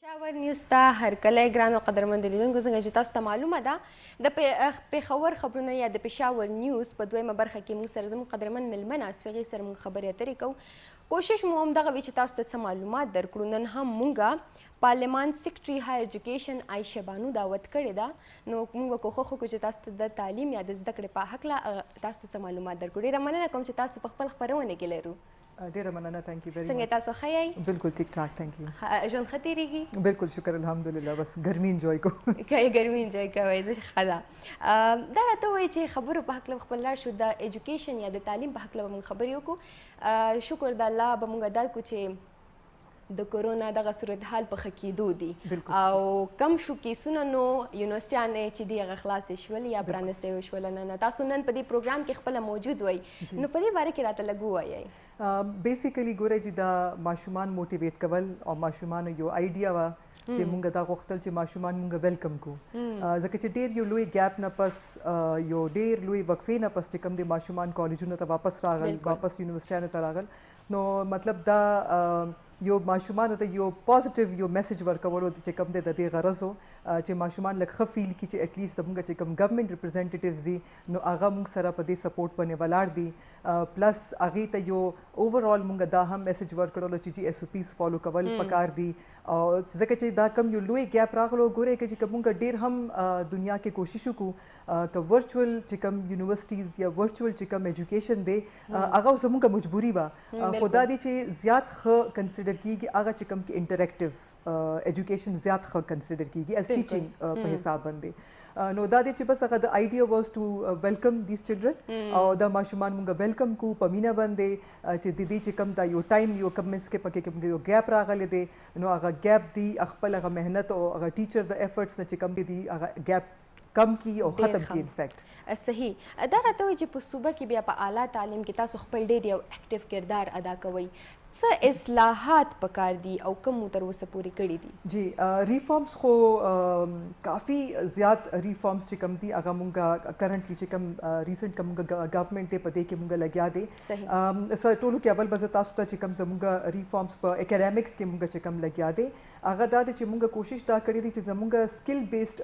پېښور نیوز ته هرکلی ګرانو قدرمندو لیدونکو څنګه چې تاسو ته معلومه ده د پېښور خبرونه یا د پېښور نیوز په دویمه برخه کې موږ سره زموږ قدرمن میلمه ناست وي هغې سره موږ خبرې اترې کوو کوشش مو همدغه وي چې تاسو ته څه معلومات درکړو نن هم موږ پارلمان سیکرټري هایر ایجوکیشن عایشه بانو دعوت کړې ده نو موږ به کوښښ وکړو چې تاسو ته د تعلیم یا د زده کړې په هکله تاسو ته څه معلومات درکړو ډېره مننه کوم چې تاسو په خپل خپرونه کې لرو ډیره مننه ثانک یو ویری څنګه تاسو ښه یئ بالکل ټیک ټاک ثانک یو ژوند ښه تېرېږي بالکل شکر الحمدلله بس ګرمي انجوای کو ګرمي انجوای کوئ زه ښه ده دا راته ووایي چې خبرو په هکله خپل لاړ شو د ایجوکیشن یا د تعلیم په هکله به موږ خبرې وکړو شکر د الله به موږ دا کړو چې د کرونا دغه صورتحال په ښه کېدو دي او کم شو کیسونه نو یونیورسټیانې چې دي هغه خلاصې شول یا پرانستې شول نه تاسو نن په دې پروګرام کې خپله موجود وئ نو په دې باره کې راته لږ ووایئ بیسیکلی ګوره چې دا ماشومان موټیویټ کول او ماشومان یو آیډیا وا چې مونږ دا غوښتل چې ماشومان مونږ ویلکم کو ځکه چې ډیر یو لوی ګیپ نه پس یو ډیر لوی وقفې نه پس چې کوم د ماشومان کالجونو ته واپس راغل واپس یونیورسټیانو ته راغل نو مطلب دا یو ماشومان ته یو پازیټیو یو میسج ورکولو چې کوم د دې غرض وو چې ماشومان لږ ښه فیل کړي چې اټلیسټ زموږ چې کوم ګورنمنت ریپرزینټیټیوز دي نو هغه موږ سره په دې سپورټ باندې ولاړ دي پلس هغې ته یو اوورال موږ دا هم میسج ورکړلو چې ایس او پیز فالو کول پکار دي او ځکه چې دا کم یو لوی ګیپ راغلو ګورئ چې موږ ډېر هم دنیا کې کوشش وکړو که ورچوال چې کوم یونیورسټیز یا ورچوال چې کوم ایجوکیشن دی هغه زموږ مجبوري وه خو دا دی چې زیات ښه کنسیډر کیږي هغه چې کوم کې انټریکټیو ایجوکیشن زیات ښه کنسیډر کیږي ایز ټیچینګ په حساب باندې نو دا دی چې بس هغه د آیډیا واز ټو ویلکم دیز چلډرن او دا ماشومان مونږ ویلکم کو په مینه باندې چې د دې چې کوم دا یو ټایم یو کم منځ کې پکې کوم یو ګیپ راغلی دی نو هغه ګیپ دی خپل هغه محنت او هغه ټیچر د ایفرټس نه چې کوم دی هغه ګیپ کم کی او ختم کی انفیکټ صحیح دا راته وایي چې په صوبه کې بیا په اعلی تعلیم کې تاسو خپل ډېر یو اکټیو کردار ادا کوئ څه اصلاحات پکار دي او کوم تر اوسه پورې کړي دي جی ریفارمز خو کافی زیات ریفارمز چې کوم دي هغه مونږه کرنټلی چې کوم ریسنټ کوم ګورنمنت ته پدې کې مونږه لګیا دي سر ټولو کې اول به تاسو ته چې کوم زمونږه ریفارمز په اکیډمیکس کې مونږه چې کوم لګیا دي هغه دا چې مونږه کوشش دا کړې دي چې زمونږه سکل بیسډ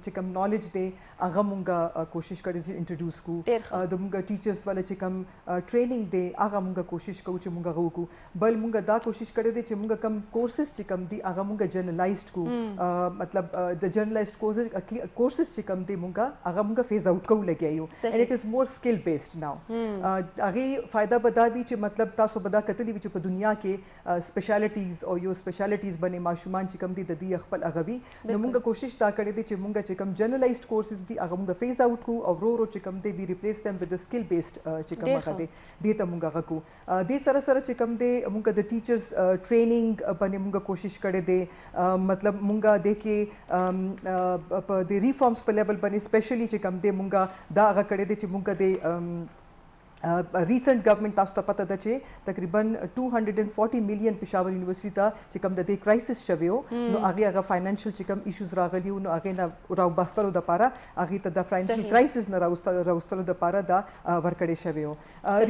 چې کوم نالج دی هغه مونږه کوشش کړې چې انټروډوس کو د مونږه ټیچرز والا چې کوم ټریننګ دی هغه مونږه کوشش کوو چې مونږه وکړو بل مونږه دا کوشش کړې دي چې مونږه کم کورسز چې کم دي هغه مونږه جرنلایزډ کو مطلب د جرنلایزډ کورسز چې کم دي مونږه هغه مونږه فیز آؤٹ کوو لګیایو اینڈ اٹ از مور سکل بیسډ ناو هغې فایده به دا وي چې مطلب تاسو به دا کتلی وي چې په دنیا کې سپیشالټیز او یو سپیشالټیز باندې ماشومان چې کم دي د دې خپل هغه وي نو مونږه کوشش دا کړې دي چې مونږه چې کم جرنلایزډ کورسز دي هغه مونږه فیز آؤٹ کو او ورو چې کم دي وی ریپلیس دیم ود د سکل بیسډ چې کم هغه دي دې ته مونږه هغه کو دې سره سره چې کم دي مونږه د ټیچرز ټریننګ باندې مونږه کوشش کړې دي مطلب مونږه د کې په د ریفارمز په لیول باندې سپیشلی چې کم دي مونږه دا هغه کړې دي چې مونږه د ریسنٹ گورنمنٹ تاسو ته پته ده چې تقریبا 240 ملین پېښور یونیورسيټي ته چې کوم د دې کرایسس شوی و نو هغه فاینانشل چې کوم ایشوز راغلی نو هغه نه راوباستلو د پاره هغه ته د فاینانشل کرایسس نه راوستلو د پاره دا ورکړې شوی و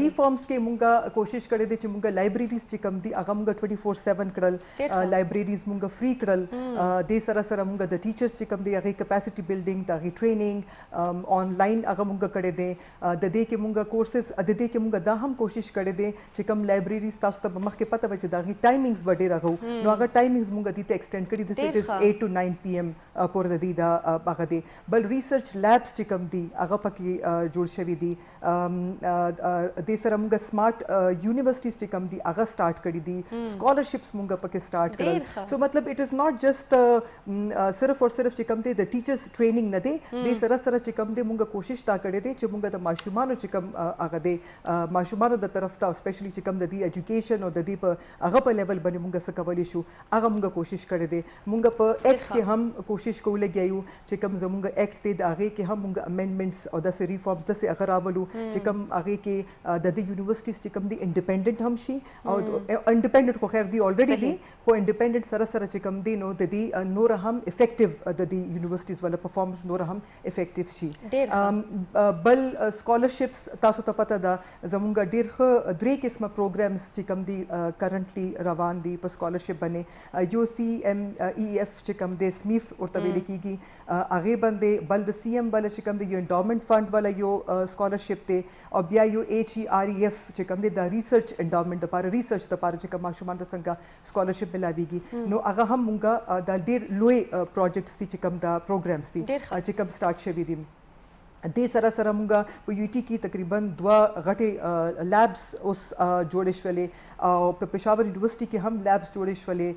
ریفارمز کې مونږه کوشش کړې دي چې مونږه لایبرریز چې کوم دي هغه مونږه 24/7 کړل لایبرریز مونږه فری کړل د سره سره مونږه د ټیچرز چې کوم دي هغه کیپاسټي بلډینګ د هغه ټریننګ آنلاین هغه مونږه کړې دي د دې کې مونږه کورسز د دې کې مونږ دا هم کوشش کړې دي چې کوم لایبرریز تاسو ته مخکې پته وي چې دا غي ټایمینګز به ډېر هغه نو هغه ټایمینګز مونږ دې ته ایکسټینډ کړي دي چې 8 to 9 PM پورې د دې دا هغه دي بل ریسرچ لیبس چې کوم دي هغه پکې جوړ شوي دي د سره مونږ سمارټ یونیورسيټیز چې کوم دي هغه سٹارټ کړي دي سکالرشپس مونږ پکې سٹارټ کړل سو مطلب اٹ از ناٹ جسٹ صرف اور صرف چې کوم دي د ټیچرز ټریننګ نه دي د سره سره چې کوم دي مونږ کوشش تا کړې دي چې مونږ د ماشومانو چې کوم هغه دي ماشومانو د طرف ته سپیشلی چې کوم د دې ایجوکیشن او د دې په هغه په لیول باندې مونږ څه کولی شو هغه مونږ کوشش کړې دي مونږ په ایکټ کې هم کوشش کوو لګیایو چې کوم زمونږ ایکټ دی د هغې کې هم مونږ امینډمنټس او داسې ریفارمز داسې هغه راولو چې کوم هغې کې د دې یونیورسټیز چې کوم دي انډیپینډنټ هم شي او انډیپینډنټ خو خیر دی الریډي دي خو انډیپینډنټ سره سره چې کوم دي نو د دې نور هم افیکټیو د دې یونیورسټیز والا پرفارمنس نور هم افیکټیو شي بل سکالرشپس تاسو ته پته پته ده زمونږ ډیر ښه درې قسمه پروګرامز چې کوم دي کرنټلی روان دي په سکالرشپ باندې یو سی ایم ای ایف چې کوم دی سمیف ورته ویل کیږي هغه باندې بل د سی ایم بل چې کوم دی یو انډاومنٹ فند والا یو سکالرشپ دی او بیا یو ایچ ای آر ای ایف چې کوم دی د ریسرچ انډاومنٹ لپاره ریسرچ لپاره چې کوم ماشومان د څنګه سکالرشپ ملاويږي نو هغه هم مونږه د ډیر لوی پروجیکټس دي چې کوم دا پروګرامز دي چې کوم سٹارټ شوي دي دې سره سره مونږه په یو ټي کې تقریبا 2 غټې لیبس اوس جوړې شولې او په پېښور یونیورسيټي کې هم لیبس جوړې شولې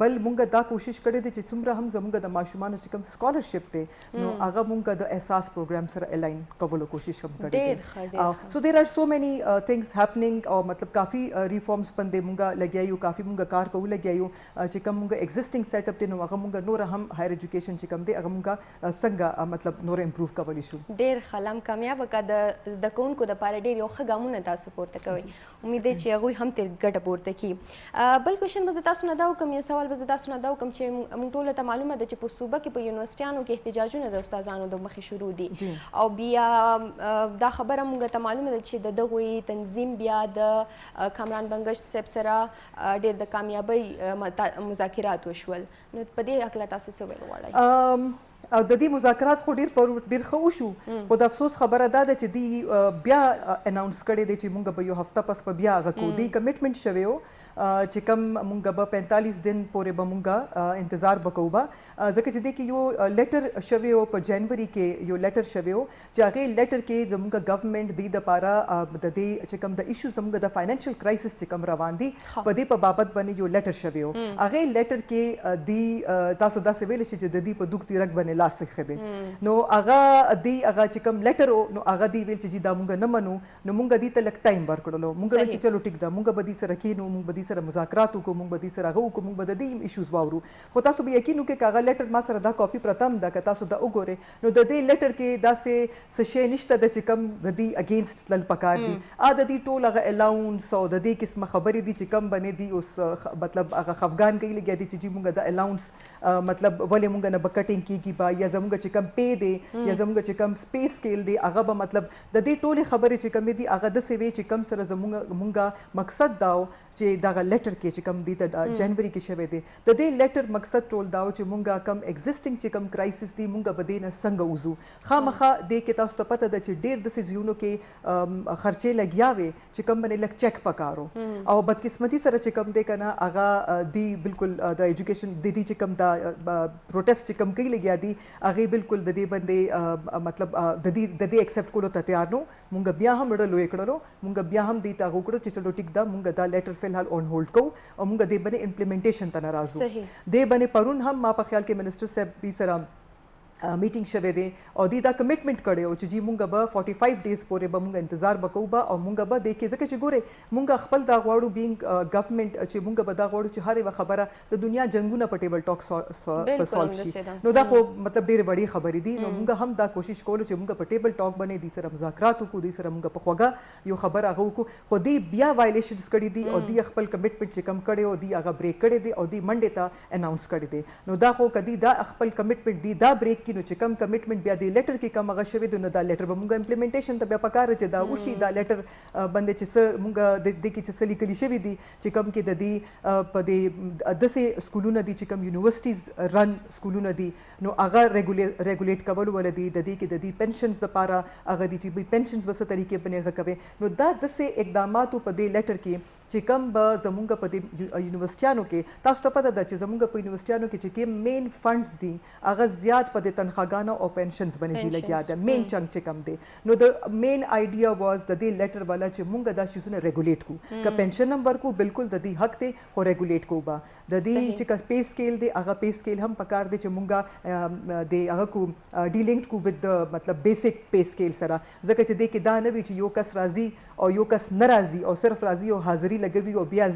بل مونږه دا کوشش کړې ده چې څومره هم زمونږ د ماشومانو چې کوم سکالرشپ دی نو هغه مونږه د احساس پروګرام سره الاین کولو کوشش هم کړې ده سو دیر آر سو مینی ثینګز هپننګ او مطلب کافي ریفارمز باندې مونږه لګیایو کافي مونږه کار کوو لګیایو چې کوم مونږه ایگزیسټینګ سیټ اپ دی نو هغه مونږه نور هم هایر ایجوکیشن چې کوم دی هغه مونږه څنګه مطلب نور امپروو کولی شو ډیر خلم کامیاب وکړه د زده کوونکو دپاره ډېر یو ښه ګامونه تاسو پورته کوئ امید دی چې هغوی هم ترې ګټه پورته کړي بل کوېشن به زه تاسو نه دا وکړم یو سوال به زه تاسو نه دا وکړم چې موږ ټولو ته معلومه ده چې په صوبه کې په یونیورسټیانو کې احتجاجونه د استادانو د مخې شروع دي او بیا دا خبره موږ ته معلومه ده چې د دغوی تنظیم بیا د کامران بنګش صاحب سره ډېر د کامیابۍ مذاکرات وشول نو په دې هکله تاسو څه ویل غواړئ او د دې مذاکرات خو ډیر ښه وشو خو د افسوس خبره دا ده چې دی بیا اناونس کړی دی چې مونږ به یو هفته پس په بیا هغه کوو دی کمیټمنټ شوی و چې کوم مونږ به 45 دن پورې به مونږ انتظار به کوو ځکه چې دی کې یو لیټر شوی و په جنوري کې یو لیټر شوی و چې هغې لیټر کې زمونږ ګورنمنټ دی دپاره د دې چې کوم د ایشو زمونږ د فاینانشل کرایسس چې کوم روان دي په دې په بابت باندې یو لیټر شوی و هغې لیټر کې دی تاسو داسې ویلی شئ چې د دې په دوک تیرک باندې لاس ایښی دی نو هغه چې کوم لیټر و نو هغه دی ویل چې جی دا مونږ نه منو نو مونږ دې ته لږ ټایم ورکړلو مونږ ویل چې چلو ټیک ده مونږ به دې سره کښېنو مونږ به دې سره مذاکرات وکړو مونږ به دې سره هغه وکړو مونږ به د دې ایشوز واورو خو تاسو به یقین وکړئ که هغه لیټر ما سره دا کاپي پرته هم ده که تاسو دا وګورئ نو د دې لیټر کې داسې څه شی نشته ده چې کوم د دې اګینسټ تلل پکار دي د دې ټول هغه الاونس او د دې قسمه خبرې دي چې کوم باندې دي اوس مطلب هغه خفګان کوي لګیا دي چې جی مونږ د الاونس مطلب ولې مونږ نه به کټینګ کېږي به یا زمونږ چې کوم پی دی یا زمونږ چې کوم سپیس سکیل دی هغه به مطلب د دې ټولې خبرې چې کومې دي هغه داسې وی چې کوم سره زمونږ مقصد دا و چې دغه لیټر کې چې کوم دی ته جنوري کې شوی دی د دې لیټر مقصد ټول دا و چې مونږ کم ایگزیسټینګ چې کوم کرایسس دی مونږ به دې نه څنګه وځو خامخا دې کې تاسو ته پته ده چې ډېر داسې ځایونو کې خرچې لګیا وې چې کوم باندې لږ چیک پکارو او بدقسمتي سره چې کوم دی که نه هغه دی بالکل د ایجوکیشن د دې چې کوم دا پروټیسټ چې کوم کوي لګیا دي هغې بالکل د دې باندې مطلب د دې ایکسپټ کولو ته تیار نو مونږ بیا هم ډېر لوی کړلو مونږ بیا هم دې ته هغه وکړو چې چلو ټیک ده مونږ دا لیټر فلحال اون هولډ کوو او مونږ دې باندې امپلیمنټیشن ته نه راځو دې باندې پرون هم ما په خیال کې منسټر صاحب بي سره میټینګ شوی دی او دوی دا کمیټمنټ کړی و چې جی مونږ به 45 ډیز پورې به مونږ انتظار به کوو او مونږ به دې کې ځکه چې ګورئ مونږ خپل دا غواړو بینګ ګورنمنټ چې مونږ به دا غواړو چې هر یوه خبره د دنیا جنګونه په ټیبل ټاک سالو شي نو دا خو مطلب ډېرې وړې خبرې دي نو مونږ هم دا کوشش کولو چې مونږ په ټیبل ټاک باندې دوی سره مذاکرات وکړو دوی سره مونږ په خوږه یو خبره هغه وکړو خو دوی بیا وایلیشنز کړي دي او دوی خپل کمیټمنټ چې کم کړی او دوی هغه بریک کړی دی او دوی منډې ته اناونس کړی دی نو دا خو که دوی دا خپل کمیټمنټ دی دا بریک کړي نو چې کم کمیټمنټ بیا د لیټر کې کوم هغه شوی دی نو دا لیټر به مونږ امپلیمنټیشن ته بیا پکار چې دا وشي دا لیټر باندې چې څه مونږ د دې کې چې څه لیکلي شوي دي چې کوم کې د دې په دې داسې سکولونه دي چې کوم یونیورسټیز رن سکولونه دي نو هغه ریګولیټ کول ول دي د دې کې د دې پنشنز لپاره هغه دي چې پنشنز به څه طریقې باندې هغه کوي نو دا داسې اقداماتو په دې لیټر کې چې کوم به زمونږ په دې یونیورسټیانو کې تاسو ته پته ده چې زمونږ په یونیورسټیانو کې چې کوم مین فنډز دي هغه زیات په دې تنخواګانو او پنشنز باندې دي لګیا ده مین چنک چې کوم دی نو د مین آیډیا واز د دې لیټر والا چې مونږ دا شیزونه ریګولیټ کړو که پنشن هم ورکو بالکل د دې حق دی خو ریګولیټ کوو به د دې چې پے سکیل دی هغه پے سکیل هم پکار دی چې مونږ د هغه کو ډیلینګ کو ود مطلب بیسک پے سکیل سره ځکه چې دې کې دا نه وي چې یو کس راځي او یو کس نه راځي او صرف راځي او حاضري نظری لګوي او بیا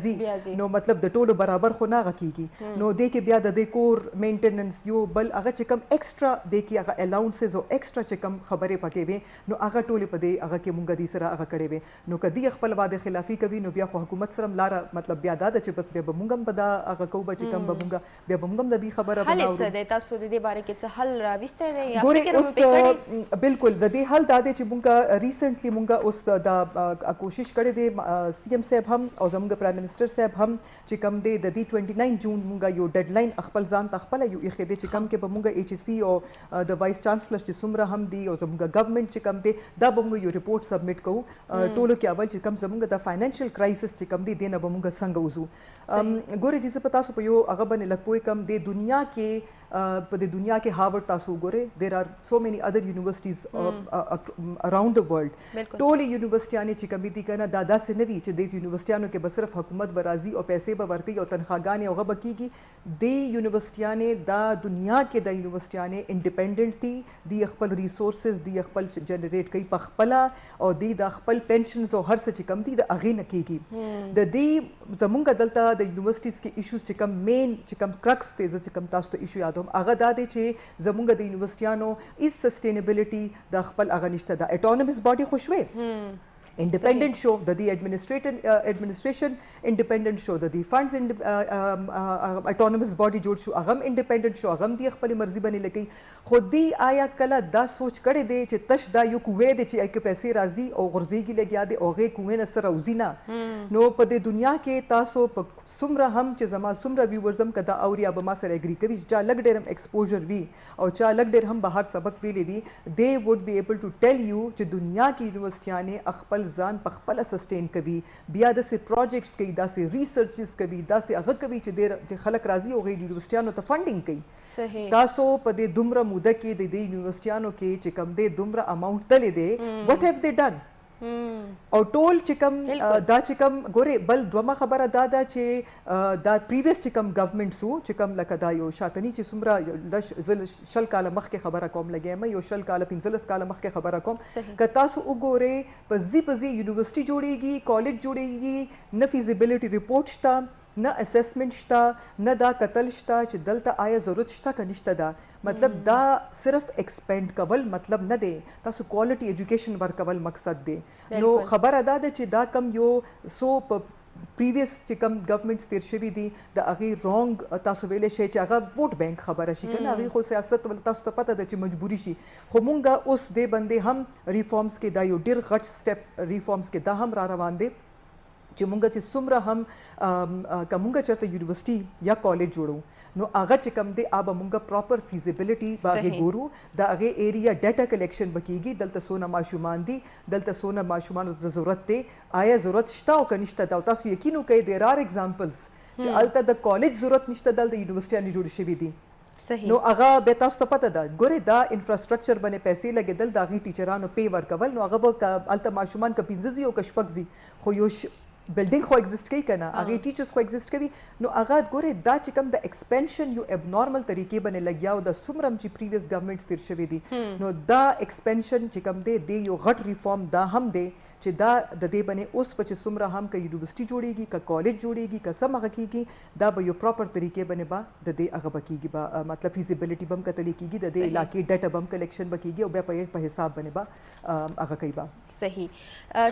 زی نو مطلب د ټولو برابر خو نه غکیږي نو د کې بیا د کور مینټیننس یو بل هغه چې کم ایکسترا د کې هغه الاونسز او ایکسترا چې کم خبرې پکې وي نو هغه ټولې په دې هغه کې مونږ دې سره هغه کړې وي نو کدی خپل واده خلافی کوي نو بیا خو حکومت سره لاره مطلب بیا دا چې بس بیا مونږ هم په دا هغه کو چې کم مونږ بیا مونږ هم د دې خبره بناو حل څه تاسو د دې باره کې څه حل راوسته دی یا فکر مو پکړی بالکل د دې حل دا دی چې مونږ ریسنټلی مونږ اوس دا کوشش کړې دي سی ایم صاحب هم او زموږ پرایم منسٹر صاحب هم چې کم دی د دې 29 جون مونږ یو ډیډلاین خپل ځان ته خپل یو اخی دی چې کم کې به مونږ ایچ سی او د وایس چانسلر چې څومره هم دی او زموږ گورنمنت چې کم دی دا به مونږ یو ریپورت سبمټ کوو ټولو کې اول چې کم زموږ د فاینانشل کرایسس چې کم دی دینه به مونږ څنګه وځو ګورې چې په تاسو په یو هغه باندې لږ پوه کم د دنیا کې په د دنیا کې هاورډ تاسو ګورې دیر آر سو مینی ادر یونیورسټیز اراؤنڈ د ورلد ټولې یونیورسټیانې چې کمی دي کنه دا داسې نه وي چې د یونیورسټیانو کې به صرف حکومت به راځي او پیسې به ورکوي او تنخواګانې هغه به کېږي د یونیورسټیانې دا دنیا کې د یونیورسټیانې انډیپینډنټ دي د خپل ریسورسز د خپل جنریټ کوي په خپله او د خپل پینشنز او هر څه چې کم دي د هغې نه کېږي د دې زمونږ دلته د یونیورسټیز کې ایشوز چې کم مین چې کم کرکس دی زه چې کم تاسو ته ایشو یاد هغه دا دی چې زمونږ د یونیورسټیانو ایز سسټینیبلټي د خپل هغه نشته د اټونومس باډي خو شوې independent show the administration independent show the funds autonomous body جوړ شو هغه independent show هغه دی خپل مرزي باندې لګي خو دی آیا کله دا سوچ کړي دی چې تش دا یو کوې دی چې اګه پیسې راځي او غرزيږي لګیا دی او هغه کوې نه سره وزینا نو په دې دنیا کې تاسو په څومره هم چې زما څومره ویورز هم کدا اوریا به ما سره اګری کوي چې لګ ډېر هم ایکسپوژر وی او چا لګ ډېر هم بهر سبق ویلې وی they would be able to tell you چې دنیا کې یونیورسټیانې خپل ځان په خپل سسټین کوي بیا د سي پروجیکټس کوي دا سي ریسرچز کوي دا سي هغه کوي چې خلک راځي او غي یونیورسټیانو ته فنډینګ کوي صحیح تاسو په دې دومره موده کې د یونیورسټیانو کې چې کم دې دومره اماونټ تلې دي what have they done او ټول چې کم دا چې کم ګوره بل دومره خبره دا چې دا پریویس چې کم گورنمنټ سو چې کم لکه دا یو شاتنی چې څومره شل کال مخکې خبره کوم لګیم یو شل کال 15 کال مخکې خبره کوم که تاسو وګوره په زی یونیورسيټي جوړیږي کالج جوړیږي نه فیزیبিলিټي ریپورت شته نه اسسمنٹ شته نه دا قتل شته چې دلته آیا ضرورت شته که نشته دا مطلب دا صرف ایکسپینډ کول مطلب نه دی تاسو کوالټي ایجوکیشن ورکول مقصد دی نو خبره دا ده چې دا کم یو سو پریویس چې کم گورنمنټس تیر شوي دي د هغې رونګ تاسو ویلی شئ چې هغه ووټ بینک خبره شي که نه هغې خو سیاست تاسو ته پته ده چې مجبوري شي خو مونږ اوس دې باندې هم ریفارمز کې دا یو ډېر غټ سټیپ ریفارمز کې دا هم را روان دی چې مونږ چې څومره هم که مونږ چېرته یونیورسټي یا کالج جوړو نو هغه چې کم دی هغه مونږ پراپر فیزیبিলিټي باغې ګورو د هغې ایریا ډیټا کلیکشن به کېږي دلته څونه ماشومان دي دلته څونه ماشومانو ته ضرورت دی آیا ضرورت شته او که نشته دا تاسو یقین وکړئ دیر آر ایگزامپلز چې هلته د کالج ضرورت نشته دلته یونیورسټیانې جوړې شوي دي نو هغه به تاسو ته پته ده ګورې دا انفراسټرکچر باندې پیسې لګېدل د هغې ټیچرانو پی ورکول نو هغه به هلته ماشومان که 15 ځي او که 6 ځي خو یو بلډینګ خو ایگزیسټ کوي کنه هغه ټیچرز خو ایگزیسټ کوي نو هغه ګوره دا چې کوم د ایکسپینشن یو ابنورمل طریقې باندې لګیا او د سمرم چې پریویس گورنمنټس تیر شوی دي نو دا ایکسپینشن چې کوم دی یو غټ ریفارم دا هم دی چې دا د دې باندې اوس په چې څومره هم که یونیورسټي جوړیږي که کالج جوړیږي که څه هغه کېږي دا به یو پراپر طریقې باندې به د دې هغه به کېږي به مطلب فیزیبিলিټي به هم کتلی کېږي د دې علاقې ډیټا به هم کلیکشن به کېږي او بیا په حساب باندې به هغه کوي به صحیح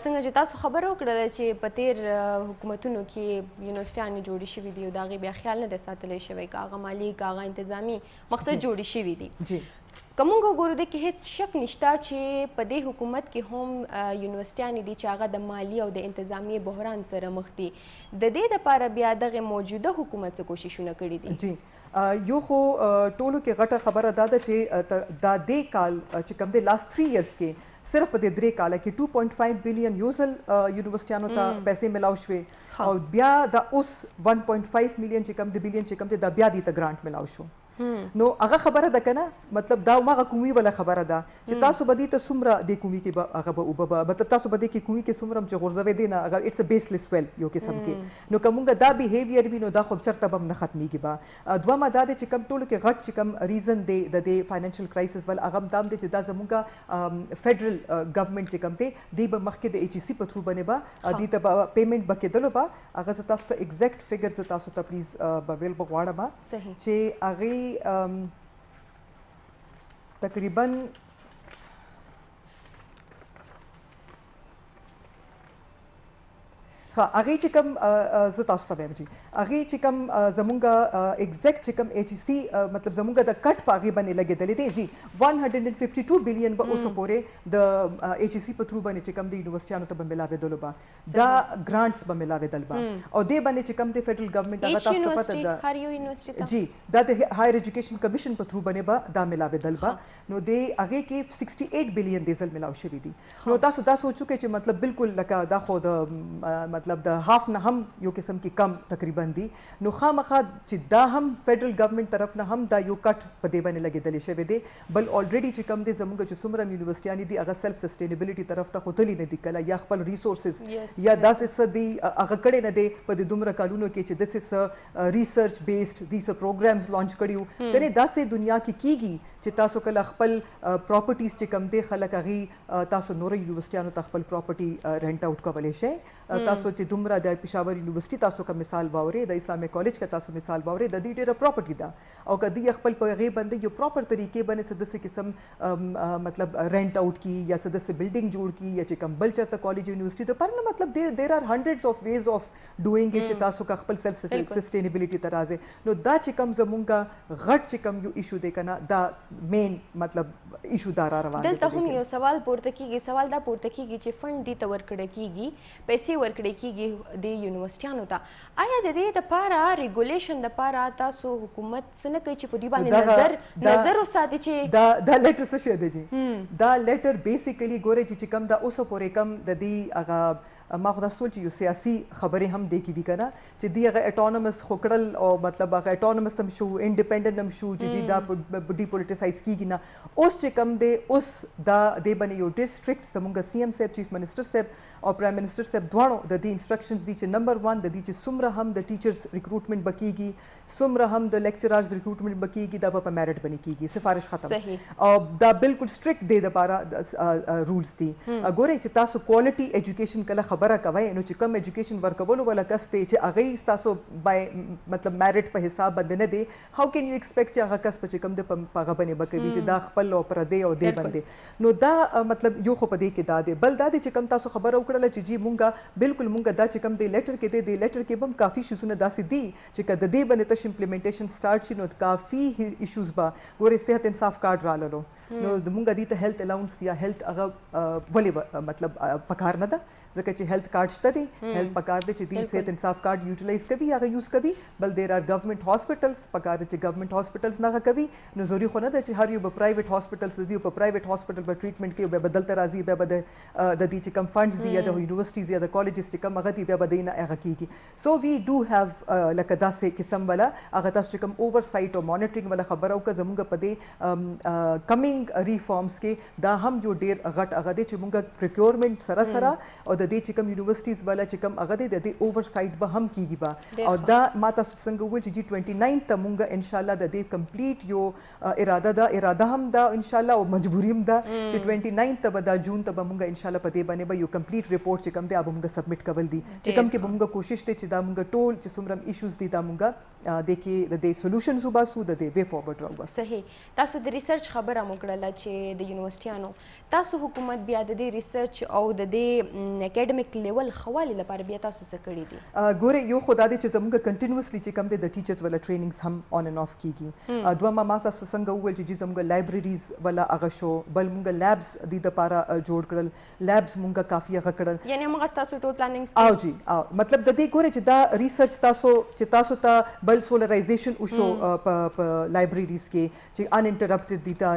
څنګه چې تاسو خبره وکړله چې په تیر حکومتونو کې یونیورسټیانې جوړې شوي دي او د هغې بیا خیال نه دی ساتلی شوی که هغه مالي که هغه انتظامي مقصد جوړې شوي دي که مونږ وګورو دې کې هیڅ شک نشته چې په دې حکومت کې هم یونیورسټیانې دي چې هغه د مالي او د انتظامي بحران سره مخ دي د دې دپاره بیا دغه موجوده حکومت څه کوششونه کړي دي یو خو ټولو کې غټه خبره دا ده چې دا دې کال چې کوم دی لاست 3 ایئرس کې صرف په دې 3 کاله کې 2.5 بلین یوزل یونیورسټیانو ته پیسې ملاو شوې او بیا دا اوس 1.5 ملین چې کوم دی بلین چې کوم دی دا بیا دې ته ګرانټ ملاو شو نو هغه خبره ده کنه مطلب دا ما کومي ولا خبره ده چې تاسو بدی ته سمره د کومي کې هغه به مطلب تاسو بدی کې کومي کې سمره چې غورځوي دي نه هغه اټس ا بیسلیس ویل یو قسم کې نو کومګه دا بیهیویر وی نو دا خو چرته به نه ختميږي با دوما دا چې کم ټولو کې غټ چې کم ریزن دی د فاینانشل کرایسس ول هغه دام دی چې دا زموږه فدرل گورنمنت چې کم دی دی به مخکې د ایچ سی په تھرو باندې با دی ته پیمنٹ بکیدلو با هغه تاسو ته ایگزیکټ فګرز تاسو ته پلیز بویل بغواړم چې هغه تقریبا هغه چې کوم ز تاسو ته وایم چې هغه چې کوم زمونږه ایگزیکټ چې کوم ایچ سی مطلب زمونږه د کټ پاغي باندې لګیدلې دي جی 152 بلین به اوسه پورې د ایچ سی په تھرو باندې چې کوم د یونیورسيټانو ته ملاوي دلو با دا ګرانټس به ملاوي دل با او د باندې چې کوم د فدرل ګورنمنت هغه تاسو ته پته ده هر یو یونیورسيټي جی دا د هایر ایجوکیشن کمیشن په تھرو باندې با دا ملاوي دل با نو د هغه کې 68 بلین دیزل ملاو شوی دي نو تاسو دا سوچو کې چې مطلب بالکل لکه دا خو د مطلب د هاف نه هم یو قسم کې کم تقریبا دي نو خامخا چې دا هم فدرل گورنمنت طرف نه هم دا یو کټ په دی باندې لګیدل شوی دی بل الریډي چې کم دي زموږ چې څومره یونیورسيټیانی دي هغه سلف سسټینیبিলিټي طرف ته خودلی نه دي کله یا خپل ریسورسز یا داسې څه دي هغه کړي نه دي په دې دومره کالونو کې چې داسې ریسرچ بیسډ دي څه پروګرامز لانچ کړیو کنه داسې دنیا کې کیږي چې تاسو کله خپل پراپرټیز چې کم دي خلک هغه تاسو نور یونیورسيټیانو ته خپل پراپرټي رینټ اوټ کولای شئ تاسو چې دومره د پېښور یونیورسيټي تاسو کوم مثال باورې د اسلامي کالج کې تاسو مثال باورې د دې ډیره پراپرټي ده او کدی خپل په غي باندې یو پراپر طریقې باندې سدسه قسم مطلب رینټ اوټ کی یا سدسه بلډینګ جوړ کی یا چې کوم بل چرته کالج یونیورسيټي ته پر نه مطلب دیر ار هندرډز اف ویز اف ډوینګ اټ چې تاسو کا خپل سلف سسټینیبিলিټي ترازه نو دا چې کوم زمونږه غټ چې کوم یو ایشو دی کنه دا مین مطلب ایشو دار روان دي دلته هم یو سوال پورته کیږي سوال دا پورته کیږي چې فند دي ته ورکړه کیږي پیسې ورکړه کیږي د یونیورسيټیانو ته آیا د دې لپاره ریګولیشن لپاره تاسو حکومت څنګه کوي چې په دې باندې نظر وساتي چې دا لیټر څه شه دی جی دا لیټر بیسیکلی ګوره چې کم دا اوسه پورې کم د دې هغه ما خو دا سوچ چې یو سیاسي خبرې هم دی کې وی کنه چې دی هغه اټونومس خوکړل او مطلب هغه اټونومس هم شو انډیپندنت هم شو چې دا ډی پولیټیسایز کیږي نه اوس چې کم دی اوس دا دی باندې یو ډیسټریکټ زموږ سی ایم صاحب چیف منسٹر صاحب او پرایم منسٹر صاحب دواړو د دې انسټرکشنز دي چې نمبر 1 د دې چې څومره هم د ټیچرز ریکروټمنټ بکیږي څومره هم د لیکچررز ریکروټمنټ بکیږي دا په میرټ باندې کیږي سفارش ختم او دا بالکل سټریکټ دی د لپاره رولز دي ګوره چې تاسو کوالټي ایجوکیشن کله خبره کوي نو چې کم ایجوکیشن ورکولو ولا کس ته چې هغه تاسو بای مطلب میرټ په حساب باندې نه دی هاو کین یو ایکسپیکټ چې هغه کس په کم د پاغه باندې بکوي چې دا خپل او پر دی او دی باندې نو دا مطلب یو خو په دې کې دا دی بل دا دی چې کم تاسو خبره وکړه چې جی مونږه بالکل مونږه دا چې کم دی لیټر کې دی لیټر کې بم کافي شیزونه داسې دي چې کله د دې باندې تاسو امپلیمنټیشن سٹارټ شي نو کافي ایشوز با ګوره صحت انصاف کارت را لرو نو د مونږه دې ته هیلث الاونس یا هیلث هغه ولې مطلب پکار نه ده ځکه چې هیلث کارت شته دی هیلث پکار دی چې دې صحت انصاف کارت یوټیلایز کوي هغه یوز کوي بل دیر ار گورنمنت هاسپټلز پکار دی چې گورنمنت هاسپټلز نه کوي نو ضروري خو نه ده چې هر یو په پرایویټ هاسپټلز دی په پرایویټ هاسپټل په ټریټمنټ کې به بدل ترازی به د دې چې کم فندز دی یا د یونیورسيټیز یا د کالجز چې کم هغه دی به بدینه هغه کیږي سو وی ډو هاف لکه داسې قسم ولا هغه تاسو چې کم اوورسایت او مانیټرینګ ولا خبرو که زموږ په دې کمینګ ریفارمز کې دا هم یو ډیر غټ هغه دی چې موږ پریکیورمنت سره سره او د دې چې کم یونیورسيټیز والا چې کم هغه دی د دې اوورسایت به هم کیږي با او دا ما تاسو څنګه وایي چې 29 ته مونږ ان شاء الله د دې کمپلیټ یو اراده هم دا ان شاء الله او مجبوری هم دا چې 29 ته به دا جون ته به مونږ ان شاء الله په دې باندې به یو کمپلیټ ریپورت چې کم دی به مونږ سبمټ کول دي چې کم کې به مونږ کوشش ته چې دا مونږ ټول چې څومره ایشوز دي دا مونږ د کې د دې سولوشنز وباسو د دې وے فارورډ راو صحیح تاسو د ریسرچ خبره موکړه چې د یونیورسيټیانو تاسو حکومت بیا د دې ریسرچ او د دې اکیډمیک لیول خوالي لپاره بیا تاسو څه کړی دي ګوره یو خدای دې چې زموږ کنټینیوسلی چې کم دي د ټیچرز ولا ټریننګز هم اون اینڈ اف کیږي دوه ما تاسو څنګه وویل چې زموږ لایبرریز ولا هغه شو بل موږ لابس د لپاره جوړ کړل لابس موږ کافي هغه کړل یعنی موږ تاسو ټول پلانینګ او جی مطلب د دې ګوره چې دا ریسرچ تاسو ته بل سولرایزیشن وشو په لایبرریز کې چې ان انټرپټډ دي تا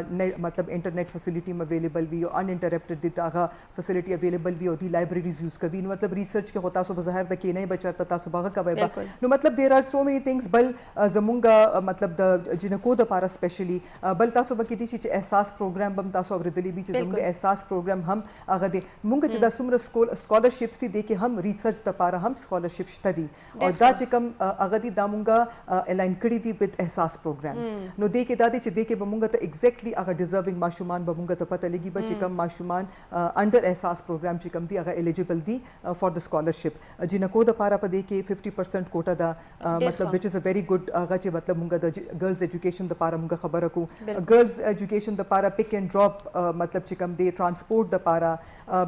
مطلب انټرنیټ فیسیلیټي اویلیبل وي او ان انټرپټډ دي تا هغه فیسیلیټي اویلیبل وي او دی لایبرری dictionaries use कभी नो मतलब रिसर्च के होता सो बज़ाहिर द के नहीं बचरता तासो बागा का बैबा नो मतलब there are so many things बल जमुंगा मतलब द जिनको द पारा स्पेशली बल तासो बकी दी ची एहसास प्रोग्राम बम तासो अवरदली भी जमुंगा एहसास प्रोग्राम हम अगदे मुंगा चिदा सुमर स्कॉलरशिप्स थी देके हम रिसर्च द पारा हम स्कॉलरशिप स्टडी और दा चिकम अगदी दामुंगा अलाइन कड़ी दी विद एहसास प्रोग्राम नो देके दादी ची देके बमुंगा त एग्जैक्टली अगर डिजर्विंग माशुमान बमुंगा त पता लगी बच्चे कम माशुमान अंडर एहसास प्रोग्राम चिकम दी अगर एलिजिबल दी फॉर द स्कॉलरशिप जिनको द पारा पदे के 50% कोटा दा मतलब which is a very good अगर चे मतलब मुंगा द गर्ल्स एजुकेशन द पारा मुंगा खबर को गर्ल्स एजुकेशन द पारा पिक एंड ड्रॉप मतलब चिकम दे ट्रांसपोर्ट द पारा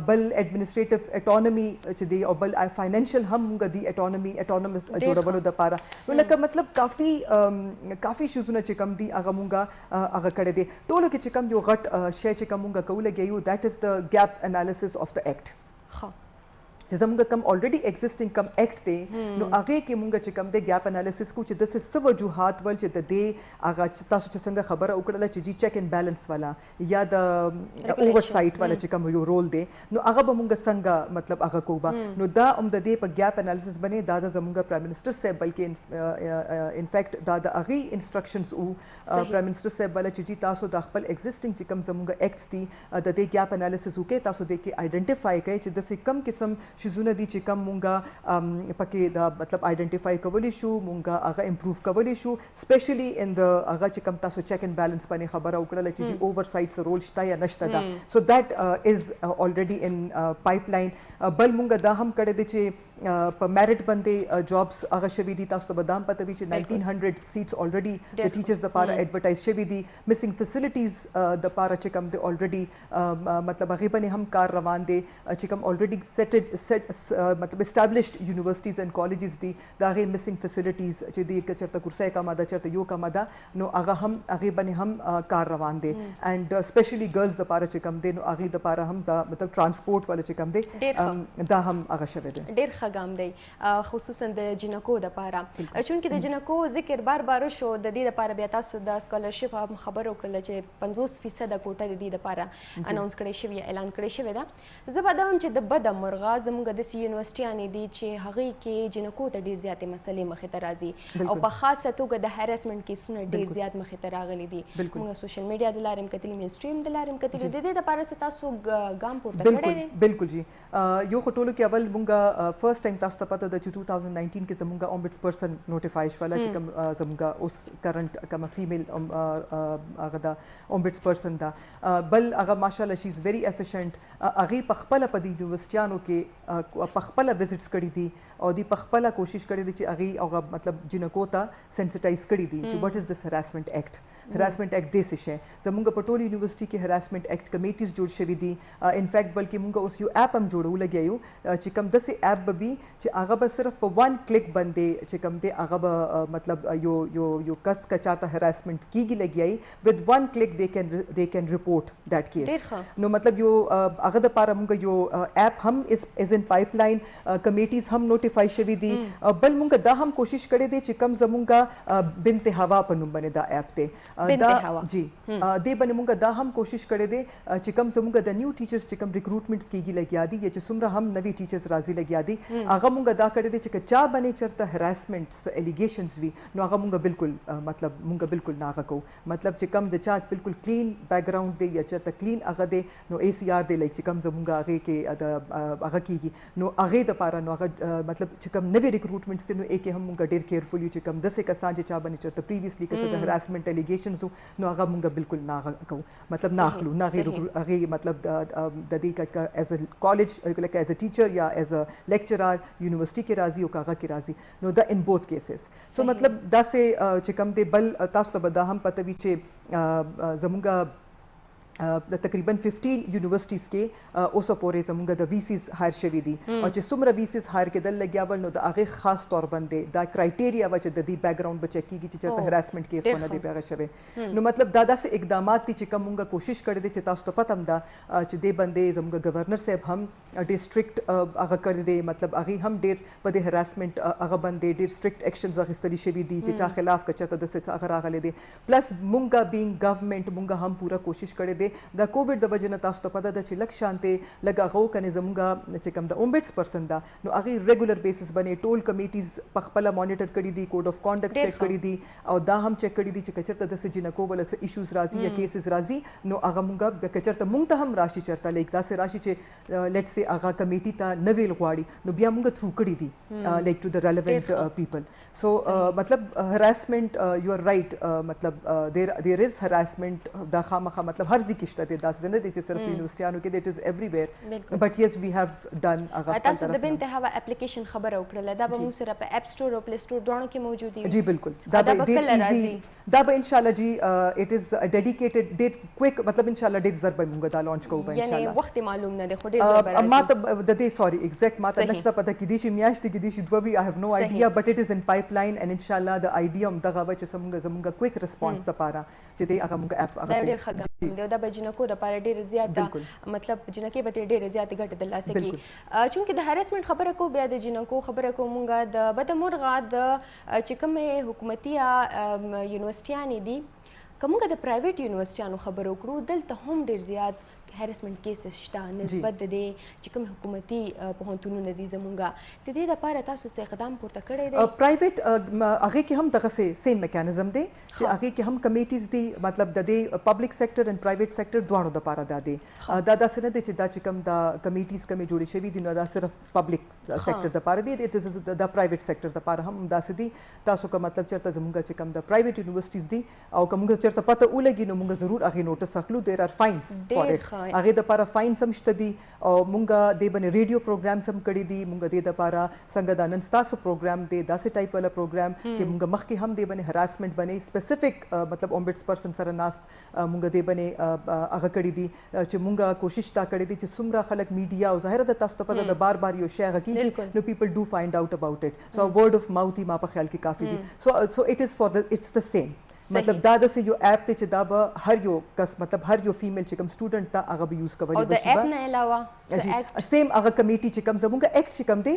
बल एडमिनिस्ट्रेटिव एटोनमी च दे और बल फाइनेंशियल हम मुंगा दी एटोनमी एटोनमस जोड़ा बलो द पारा मतलब काफी शुजुना चिकम दी अगर मुंगा अगर करे दे टोलो के चिकम जो गट शे चिकम मुंगा कौले गयू that is the gap analysis of the act जैसे मुंगा कम ऑलरेडी एग्जिस्टिंग कम एक्ट थे नो आगे के मुंगा चिकम दे गैप एनालिसिस को चिद से सब वजूहात वल चिद दे आगा तासु चंगा खबर उकड़ला चिजी चेक एंड बैलेंस वाला या द ओवरसाइट वाला चिकम यो रोल दे नो आगा बमुंगा संगा मतलब आगा कोबा नो दा दे पर गैप एनालिसिस बने दादा जमुंगा प्राइम मिनिस्टर से बल्कि इनफैक्ट दादा आगे इंस्ट्रक्शंस उ प्राइम मिनिस्टर से वाला चिजी तासु दाखपल एग्जिस्टिंग चिकम जमुंगा एक्ट्स थी द दे गैप एनालिसिस उके तासु दे के आइडेंटिफाई करे चिद से कम किस्म शिजुना दी चिकम मुंगा पके दा मतलब आइडेंटिफाई कवली शू मुंगा आगा इंप्रूव कवली शू स्पेशली इन द आगा चिकम तासो चेक एंड बैलेंस पने खबर उकड़ला चिजी ओवरसाइट से रोल शता या नशता दा so that is already in pipeline बल मुंगा दा हम करे दे चे मेरिट बंदे जॉब्स आगा शवी दी तासो बदाम पता भी 1900 seats already the teachers the पारा एडवर्टाइज शवी दी मिसिंग फैसिलिटीज द पारा चिकम दे ऑलरेडी मतलब आगे बने हम कार रवान दे चिकम ऑलरेडी सेटेड मतलब एस्टैब्लिश्ड यूनिवर्सिटीज एंड कॉलेजेस दी दागे मिसिंग फैसिलिटीज दी के चरता कुर्सा का मादा चरता यो का मादा नो आगा हम आगे बने हम कार रवान दे एंड स्पेशली गर्ल्स द पारा चिकम दे नो आगे द पारा हम दा मतलब ट्रांसपोर्ट वाले चिकम दे दा हम आगा शवे दे डेर खगाम दे खुसूसन द जिनको द पारा चूंकि द जिनको जिक्र बार बार शो द दी द पारा बेता सुदा स्कॉलरशिप हम खबर उकल चे 50% कोटा दी द पारा अनाउंस करे शवी ऐलान करे शवे दा जबदम चे द बद मरगा زموږ د یونیورسيټیانې دي چې هغه کې جنکو ته ډیر زیاتې مسلې مخې ته راځي او په خاصه توګه د هراسمنت کیسونه ډیر زیات مخې ته راغلي دي موږ سوشل میډیا د لارې کتلې مین سټریم د لارې کتلې د دې لپاره چې تاسو ګام پورته کړی دی بالکل جی یو خټولو کې اول موږ فرست ټایم تاسو ته پته د 2019 کې زموږ اومبډس پرسن نوټیفای شواله چې کوم زموږ اوس کرنٹ کوم فیمیل هغه دا اومبډس پرسن دا بل هغه ماشاءالله شي از ویری افیشنٹ هغه په خپل په د یونیورسيټیانو کې پخپله وزټس کړي دي او دی پخپله کوشش کړي دي چې هغه او مطلب جنکو ته سنسټایز کړي دي چې واټ از دس هراسمنٹ ایکٹ हरासमेंट एक्ट दे से जमुंगा पटोल यूनिवर्सिटी के हरासमेंट एक्ट कमेटीज जोड़ शवी दी इनफैक्ट बल्कि मुंगा उस यू ऐप हम जोड़ू लगे यू चिकम दस ऐप बबी चे आगा ब सिर्फ वन क्लिक बंदे चिकम दे आगा ब मतलब यो यो यो कस का चाहता हरासमेंट की गी लगी आई with one click they can report that case नो मतलब यो आगा द पारा मुंगा यो ऐप हम इज इन पाइपलाइन कमेटीज हम नोटिफाई शवी दी बल मुंगा दा हम कोशिश करे दे चिकम जमुंगा बिनते हवा पनुम बने दा ऐप ते जी दे बने मुंगा दा हम कोशिश करे दे चिकम जमुंगा द न्यू टीचर्स चिकम रिक्रूटमेंट्स की गी लगी आदि ये सुमरा हम नवी टीचर्स राजी लगी आदि आगा मुंगा दा करे दे चिक चा बने चरता हरासमेंट्स एलिगेशंस भी नो आगा मुंगा बिल्कुल मतलब मुंगा बिल्कुल ना आगा को मतलब चिकम द चा बिल्कुल क्लीन बैकग्राउंड दे या चरता क्लीन आगा दे नो एसीआर दे लाइक चिकम जमुंगा आगे के आगा की गी नो आगे द पारा नो आगा मतलब चिकम नवी रिक्रूटमेंट्स ते नो एक हम मुंगा डेर केयरफुल यू चिकम दसे का सांजे चा बने चरता प्रीवियसली का हरासमेंट एलिगेशन नो आगा मुंगा बिल्कुल ना को मतलब ना खलू ना आगे मतलब ददी का as a college like as a teacher या एज अ लेक्चरर यूनिवर्सिटी के राजी और कागा के राजी नो द इन बोथ केसेस सो मतलब दा से चिकम दे बल तास तो बदा हम पता विचे जमुंगा तकरीबन 15 यूनिवर्सिटीज़ के ओसपोरे जमुंगा द वीसीज हायर शवी दी और जो सुमरा वीसीज हायर के दल लग्या वल नो द आगे खास तौर बंदे द क्राइटेरिया वच द दी बैकग्राउंड बचे की चरता हरासमेंट केस बना दे पे शवे नो मतलब दादा से इकदामात ती चिकम मुंगा कोशिश कर दे चितास तो पतम दा च दे बंदे जमुंगा गवर्नर साहब हम डिस्ट्रिक्ट आगा कर दे मतलब आगे हम डेर पदे हरासमेंट आगा बंदे डेर स्ट्रिक्ट एक्शंस अखिस्तली शवी दी चा खिलाफ का चरता दस आगा ले दे प्लस मुंगा बीइंग गवर्नमेंट मुंगा हम पूरा कोशिश कर दे د کووډ د وجې نه تاسو ته پته ده چې لږ شانتې لږ هغه کنې زمونږ چې کوم د اومبټس پرسن ده نو هغې ریګولر بیسس باندې ټول کمیټیز په خپله مانیټر کړي دي کوډ اف کانډکټ چیک کړي دي او دا هم چیک کړي دي چې که چېرته داسې جنکو بله څه ایشوز راځي یا کیسز راځي نو هغه مونږ که چېرته مونږ ته هم راشي چېرته لایک داسې راشي چې لیټ سي هغه کمیټي ته نه ویل غواړي نو بیا مونږ تھرو کړي دي لایک ټو د ریلیونٹ پیپل سو مطلب harassment you are right مطلب there is harassment دا خامخا مطلب هر ځای کې شته دی داسې نه دی چې صرف یونیورسټیانو کې it is everywhere but yes we have done هغه تاسو د بنت هوا اپلیکیشن خبره وکړه دا به موږ سره په اپ سٹور او پلی سٹور دواړو کې موجود دي جی بالکل دا به ډېر ایزی دا به ان شاء الله جی it is dedicated date quick مطلب ان شاء الله ډېر زر به موږ دا لانچ کوو ان شاء الله یعنی وخت معلوم نه دی خو ډېر زر به ما ته د دې سوري ایگزیکټ ما ته نشته پته کې دي چې میاشتې کې دي چې دوه I have no idea but it is in pipeline and inshallah the idea هم دغه و چې زموږ کویک ریسپانس لپاره چې دی هغه موږ اپ دا ډېر ښه ګام دی دا به جنکو لپاره ډېر زیاته مطلب جنکې به ډېر زیاتې ګټه ترلاسه کړي چونکې د هراسمنټ خبره کو بیا د جنکو خبره کو مونږه د بدمرغه د چې کومې حکومتي یونیورسټیانې دي که مونږ د پرایویټ یونیورسټیانو خبره وکړو دلته هم ډېر زیات هراسمنټ کیسز شته نسبت د دې چې کوم حکومتي پوهنتونونه دي زمونږه د دې لپاره تاسو څه اقدام پورته کړی دی پرایویټ هغې کې هم دغه سیم میکانزم دی چې هغې کې هم کمیټیز دي مطلب د دې پبلک سیکټر اینډ پرایویټ سیکټر دواړو دپاره دا دی دا داسې نه دی چې دا چې کوم دا کمیټیز کومې جوړې شوي دي نو دا صرف پبلک سیکټر دپاره دي د پرایویټ سیکټر دپاره هم داسې دي تاسو که مطلب چېرته زمونږ چې کوم د پرایویټ یونیورسټیز دي او که مونږ چېرته پته ولګي نو مونږ ضرور هغې نوټس اخلو دیر آر فاینس فار اټ هغې دپاره فاینس هم شته دي او مونږ دې باندې ریډیو پروګرامز هم کړي دي مونږ دې دپاره څنګه دا نن ستاسو پروګرام دی داسې ټایپ والا پروګرام چې مونږ مخکې هم دې باندې هراسمنټ باندې سپیسیفک مطلب اومبټس پرسن سره ناست مونږ دې باندې هغه کړي دي چې مونږ کوشش دا کړې دي چې څومره خلک میډیا او ظاهره ده تاسو ته پته ده بار بار یو شی هغه کېږي نو پیپل ډو فایند آؤٹ اباؤٹ اٹ سو ورډ اف ماوث ما په خیال کې کافي دي سو اٹ از فار اٹس د سیم مطلب دا داسې یو اپ دی چې دا به هر یو کس مطلب هر یو فیمیل چې کوم سټوډنټ ته هغه به یوز کولی او د اپ نه علاوه سیم هغه کمیټي چې کوم زموږ ایکټ چې کوم دی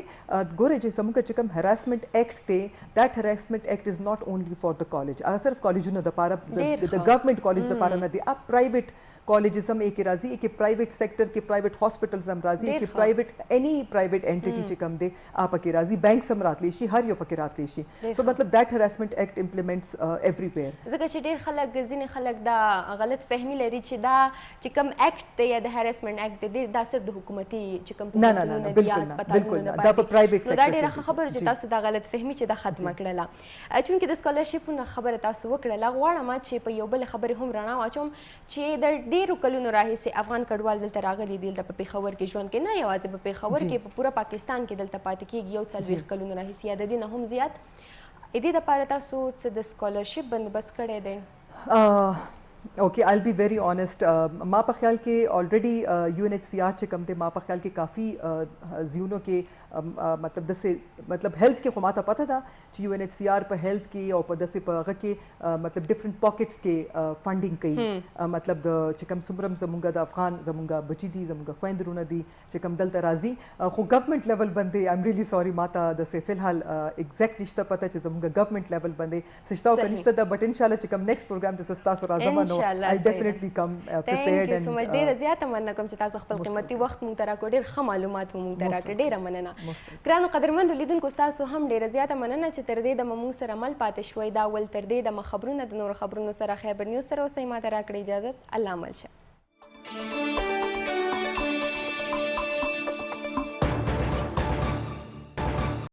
ګوره چې زموږ چې کوم هراسمنټ ایکټ دی دیٹ هراسمنټ ایکټ از ناٹ اونلی فار د کالج هغه صرف کالجونو دپاره د ګورمنټ کالج دپاره نه دی اب پرایویټ کالجز هم کې راځي کې پرایویټ سیکټر کې پرایویټ هاسپټلز هم راځي کې پرایویټ اني پرایویټ انټیټي چې کوم دی پکې راځي بینکس هم راتلی شي هر یو پکې راتلی شي سو مطلب دیٹ هراسمنټ ایکټ امپلیمنټس ایوریویر ځکه چې ډېر خلک ځینې خلک دا غلط فهمي لري چې دا چې کوم ایکټ دی یا د هراسمنټ ایکټ دی دا صرف د حکومتي چې کوم پوهنتونونه دي یا هسپتالونو دا په پرایویټ سیکټر دا ډېره خبره چې تاسو دا غلط فهمي چې دا ختمه کړله چونکې د سکالرشپونو خبره تاسو وکړله غواړم چې په یو بل خبرې هم رڼا واچوم چې د ډېرو کلونو راهیسې افغان کډوال دلته راغلي دي دلته په پېښور کې ژوند کوي نه یوازې په پېښور کې په پوره پاکستان کې دلته پاتې کېږي یو 40 کلونو راهیسې یا د دې نه هم زیات د دې دپاره تاسو څه د سکالرشپ بندوبست کړی دی اوکے آئی بی ویری آنیسٹ ما په خیال کې آلریډي یو این ایچ سی آر چې کوم دی ما په خیال کې کافي زیونو کې مطلب داسې مطلب هیلث کې خو ما ته پته ده چې یو این ایچ سی آر په هیلث کې او په داسې په هغه کې مطلب ډفرنٹ پاکټس کې فنډینګ کوي مطلب د چې کوم څومره زمونږ د افغان زمونږ بچي دي زمونږ خویندرونه دي چې کوم دلته راځي خو ګورمنټ لیول باندې ایم ریلی سوري ما ته داسې فی الحال ایگزیکټ نشته پته چې زمونږ ګورمنټ لیول باندې څه شته او که نشته ده بټ انشاءالله چې کوم نیکسټ پروګرام ته زه ستاسو راځم نو I definitely come prepared and ډېره زیاته مننه کوم چې تاسو خپل قیمتي وخت مونږ ته راکړو ډېر ښه معلومات مو مونږ ته راکړه ډېره مننه ګرانو قدرمندو لیدونکو ستاسو هم ډېره زیاته مننه چې تر دې دمه مونږ سره مل پاتې شوئ دا ول تر دې دمه خبرونه د نورو خبرونو سره خیبر نیوز سره اوسئ ما ته راکړئ اجازت الله مل شه